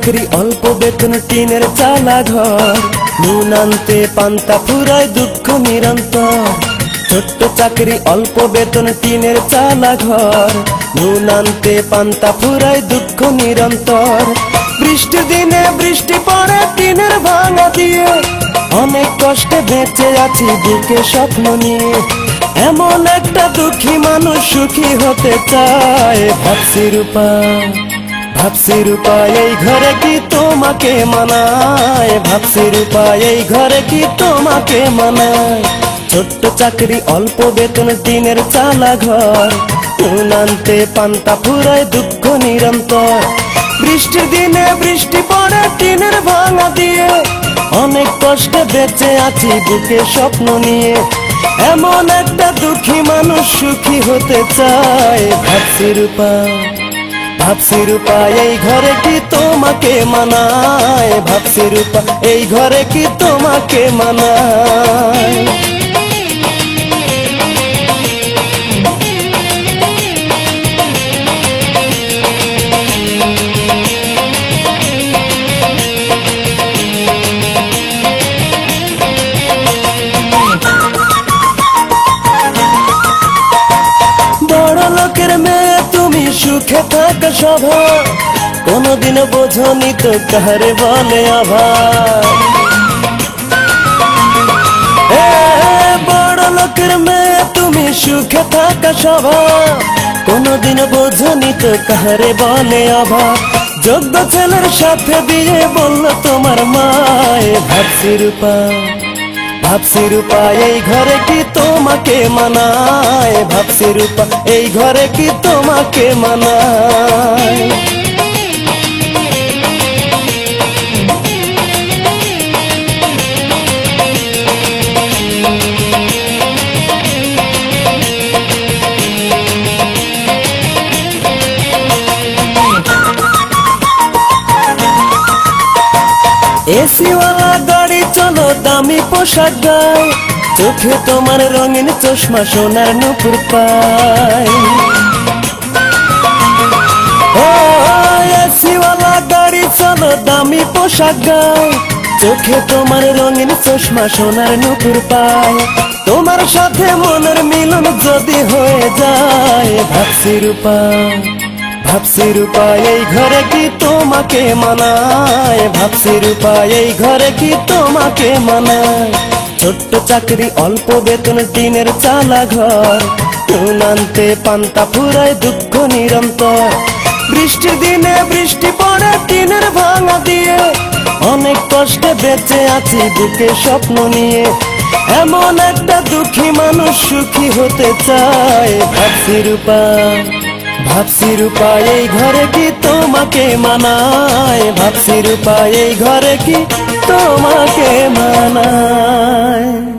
চাকরি অল্প বেতন টিনের চালা ঘর, নুন আনতে পান্তা ফুরায় দুঃখ নিরন্তর। ছোট্ট চাকরি অল্প বেতন টিনের চালা ঘর, নুন আনতে পান্তা ফুরায় দুঃখ নিরন্তর। বৃষ্টির দিনে বৃষ্টি পড়ে টিনের ভাঙা দিয়ে, অনেক কষ্টে বেঁচে আছি বুকে স্বপ্ন নিয়ে। এমন একটা দুঃখী মানুষ সুখী হতে চায়, ভাবছি রূপা ভাবছি রূপা এই ঘরে কি তোমাকে মানায়, ভাবছি রূপা এই ঘরে কি তোমাকে মানায়। ছোট্ট চাকরি অল্প বেতন টিনের চালা ঘর, নুন আনতে পান্তা ফুরায় দুঃখ নিরন্তর। বৃষ্টির দিনে বৃষ্টি পড়ে টিনের ভাঙা দিয়ে, অনেক কষ্টে বেঁচে আছি বুকে স্বপ্ন নিয়ে। এমন একটা দুঃখী মানুষ সুখী হতে চায়, ভাবছি রূপা ভাবছি রূপা এই ঘরে কি তোমাকে মানায়, ভাবছি রূপা এই ঘরে কি তোমাকে মানায়। বড় লোকের মেয়ে তুমি সুখে থাকা স্বভাব, কোনদিন বোঝনি তো কারে বলে অভাব। বড় লোকের মেয়ে তুমি সুখে থাকা স্বভাব, কোনদিন বোঝনি তো কারে বলে অভাব। যোগ্য ছেলের সাথে বিয়ে বলল তোমার মায়ে, ভাবছি রূপা ভাবছি রূপা এই ঘরে কি তোমাকে মানায়, ভাবছি রূপা এই ঘরে কি তোমাকে মানায়। এসিওয়ালা গাড়ি চলো দামি পোশাক গায়, চোখে তোমার রঙিন চশমা সোনার নুপুর পায়। এসিওয়ালা গাড়ি চলো দামি পোশাক গায়, চোখে তোমার রঙিন চশমা সোনার নুপুর পায়। তোমার সাথে মনের মিলন যদি হয়ে যায়, ভাবছি রূপা ভাবছি রূপা এই ঘরে কি তোমাকে মানায়, ভাবছি রূপা এই ঘরে কি তোমাকে মানায়। ছোট্ট চাকরি অল্প বেতন টিনের চালা ঘর, নুন আনতে পান্তা ফুরায় দুঃখ নিরন্তর। বৃষ্টির দিনে বৃষ্টি পড়ে টিনের ভাঙা দিয়ে, অনেক কষ্টে বেঁচে আছি বুকে স্বপ্ন নিয়ে। এমন একটা দুঃখী মানুষ সুখী হতে চায়, ভাবছি রূপা ভাবছি রূপা এই ঘরে কি তোমাকে মানায়, ভাবছি রূপা এই ঘরে কি তোমাকে মানায়।